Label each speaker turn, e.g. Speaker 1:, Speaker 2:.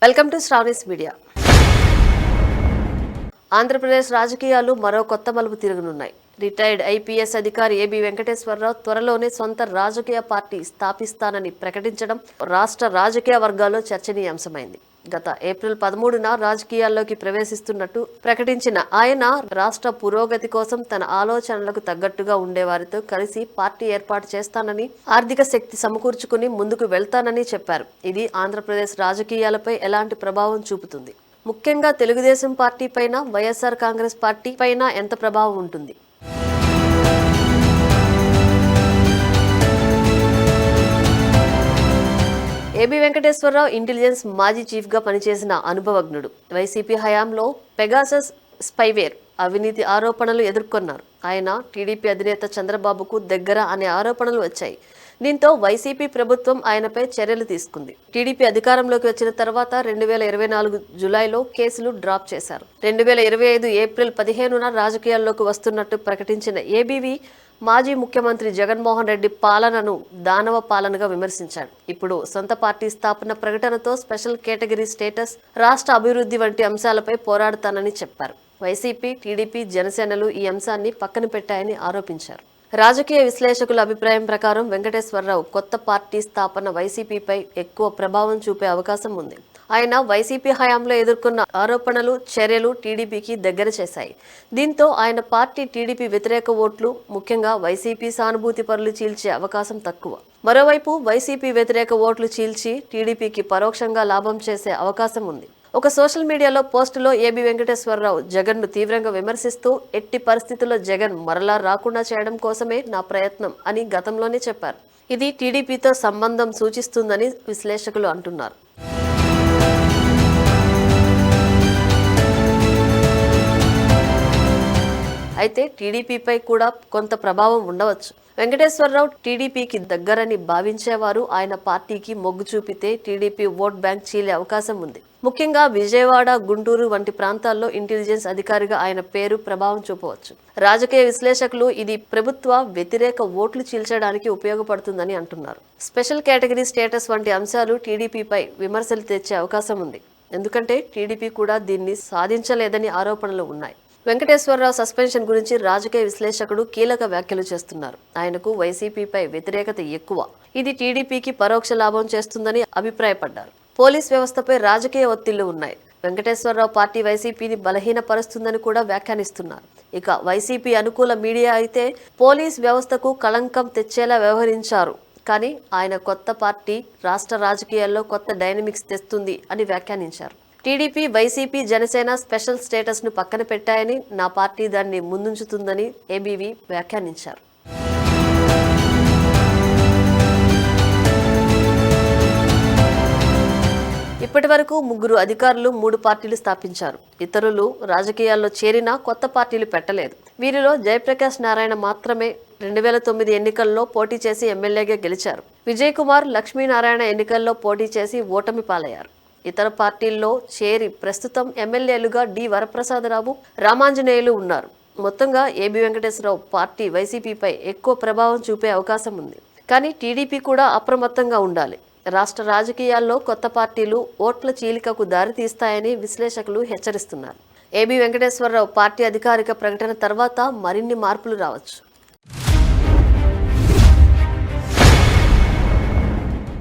Speaker 1: Welcome to Sravani's media. Andhra Pradesh రాజకీయాలు మరో కొత్త మలుపు తిరగనున్నాయి. రిటైర్డ్ ఐపీఎస్ అధికారి ఏబీ వెంకటేశ్వరరావు త్వరలోనే సొంత రాజకీయ పార్టీ స్థాపిస్తానని ప్రకటించడం రాష్ట్ర రాజకీయ వర్గాల్లో చర్చనీయాంశమైంది. గత ఏప్రిల్ 13న రాజకీయాల్లోకి ప్రవేశిస్తున్నట్టు ప్రకటించిన ఆయన రాష్ట్ర పురోగతి కోసం తన ఆలోచనలకు తగ్గట్టుగా ఉండేవారితో కలిసి పార్టీ ఏర్పాటు చేస్తానని, ఆర్థిక శక్తి సమకూర్చుకుని ముందుకు వెళ్తానని చెప్పారు. ఇది ఆంధ్రప్రదేశ్ రాజకీయాలపై ఎలాంటి ప్రభావం చూపుతుంది? ముఖ్యంగా తెలుగుదేశం పార్టీ పైన, వైఎస్ఆర్ కాంగ్రెస్ పార్టీ పైన ఎంత ప్రభావం ఉంటుంది? ఏబీ వెంకటేశ్వరరావు ఇంటెలిజెన్స్ మాజీ చీఫ్ గా పనిచేసిన అనుభవజ్ఞుడు. వైసీపీ హయాంలో పెగాసస్ స్పైవేర్ అవినీతి ఆరోపణలు ఎదుర్కొన్నారు. ఆయన టీడీపీ అధినేత చంద్రబాబుకు దగ్గర అనే ఆరోపణలు వచ్చాయి. దీంతో వైసీపీ ప్రభుత్వం ఆయనపై చర్యలు తీసుకుంది. టీడీపీ అధికారంలోకి వచ్చిన తర్వాత 2024 జూలైలో కేసులు డ్రాప్ చేశారు. 2025 ఏప్రిల్ 15న రాజకీయాల్లోకి వస్తున్నట్టు ప్రకటించిన ఏబీవీ మాజీ ముఖ్యమంత్రి జగన్మోహన్ రెడ్డి పాలనను దానవ పాలనగా విమర్శించాడు. ఇప్పుడు సొంత పార్టీ స్థాపన ప్రకటనతో స్పెషల్ కేటగిరీ స్టేటస్, రాష్ట్ర అభివృద్ధి వంటి అంశాలపై పోరాడతానని చెప్పారు. వైసీపీ, టీడీపీ, జనసేనలు ఈ అంశాన్ని పక్కన పెట్టాయని ఆరోపించారు. రాజకీయ విశ్లేషకుల అభిప్రాయం ప్రకారం వెంకటేశ్వరరావు కొత్త పార్టీ స్థాపన వైసీపీపై ఎక్కువ ప్రభావం చూపే అవకాశం ఉంది. ఆయన వైసీపీ హయాంలో ఎదుర్కొన్న ఆరోపణలు, చర్యలు టీడీపీకి దగ్గర చేశాయి. దీంతో ఆయన పార్టీ టీడీపీ వ్యతిరేక ఓట్లు, ముఖ్యంగా వైసీపీ సానుభూతి పరులు చీల్చే అవకాశం తక్కువ. మరోవైపు వైసీపీ వ్యతిరేక ఓట్లు చీల్చి టీడీపీకి పరోక్షంగా లాభం చేసే అవకాశం ఉంది. ఒక సోషల్ మీడియాలో పోస్టులో ఏబీ వెంకటేశ్వరరావు జగన్ను తీవ్రంగా విమర్శిస్తూ, ఎట్టి పరిస్థితుల్లో జగన్ మరలా రాకుండా చేయడం కోసమే నా ప్రయత్నం అని గతంలోనే చెప్పారు. ఇది టీడీపీతో సంబంధం సూచిస్తుందని విశ్లేషకులు అంటున్నారు. అయితే టీడీపీపై కూడా కొంత ప్రభావం ఉండవచ్చు. వెంకటేశ్వరరావు టీడీపీకి దగ్గరని భావించేవారు ఆయన పార్టీకి మొగ్గు చూపితే టీడీపీ ఓట్ బ్యాంక్ చీలే అవకాశం ఉంది. ముఖ్యంగా విజయవాడ, గుంటూరు వంటి ప్రాంతాల్లో ఇంటెలిజెన్స్ అధికారిగా ఆయన పేరు ప్రభావం చూపవచ్చు. రాజకీయ విశ్లేషకులు ఇది ప్రభుత్వ వ్యతిరేక ఓట్లు చీల్చడానికి ఉపయోగపడుతుందని అంటున్నారు. స్పెషల్ కేటగిరీ స్టేటస్ వంటి అంశాలు టీడీపీపై విమర్శలు తెచ్చే అవకాశం ఉంది. ఎందుకంటే టీడీపీ కూడా దీన్ని సాధించలేదని ఆరోపణలు ఉన్నాయి. వెంకటేశ్వరరావు సస్పెన్షన్ గురించి రాజకీయ విశ్లేషకుడు కీలక వ్యాఖ్యలు చేస్తున్నారు. ఆయనకు వైసీపీపై వ్యతిరేకత ఎక్కువ, ఇది టీడీపీకి పరోక్ష లాభం చేస్తుందని అభిప్రాయపడ్డారు. పోలీస్ వ్యవస్థపై రాజకీయ ఒత్తిళ్లు ఉన్నాయి. వెంకటేశ్వరరావు పార్టీ వైసీపీని బలహీనపరుస్తుందని కూడా వ్యాఖ్యానిస్తున్నారు. ఇక వైసీపీ అనుకూల మీడియా అయితే పోలీస్ వ్యవస్థకు కళంకం తెచ్చేలా వ్యవహరించారు, కానీ ఆయన కొత్త పార్టీ రాష్ట్ర రాజకీయాల్లో కొత్త డైనమిక్స్ తెస్తుంది అని వ్యాఖ్యానించారు. TDP, YCP, Janasena special status ను పక్కన పెట్టాయని, నా పార్టీ దాన్ని ముందుంచుతుందని ఏబీవీ వ్యాఖ్యానించారు. ఇప్పటి వరకు 3 అధికారులు 3 పార్టీలు స్థాపించారు. ఇతరులు రాజకీయాల్లో చేరినా కొత్త పార్టీలు పెట్టలేదు. వీరిలో జయప్రకాష్ నారాయణ మాత్రమే 2009 ఎన్నికల్లో పోటీ చేసి ఎమ్మెల్యేగా గెలిచారు. విజయ్ కుమార్, లక్ష్మీనారాయణ ఎన్నికల్లో పోటీ చేసి ఓటమి పాలయ్యారు. ఇతర పార్టీల్లో చేరి ప్రస్తుతం ఎమ్మెల్యేలుగా డి వరప్రసాదరావు, రామాంజనేయులు ఉన్నారు. మొత్తంగా ఏబీ వెంకటేశ్వరరావు పార్టీ వైసీపీపై ఎక్కువ ప్రభావం చూపే అవకాశం ఉంది. కానీ టీడీపీ కూడా అప్రమత్తంగా ఉండాలి. రాష్ట్ర రాజకీయాల్లో కొత్త పార్టీలు ఓట్ల చీలికకు దారితీస్తాయని విశ్లేషకులు హెచ్చరిస్తున్నారు. ఏబీ వెంకటేశ్వరరావు పార్టీ అధికారిక ప్రకటన తర్వాత మరిన్ని మార్పులు రావచ్చు.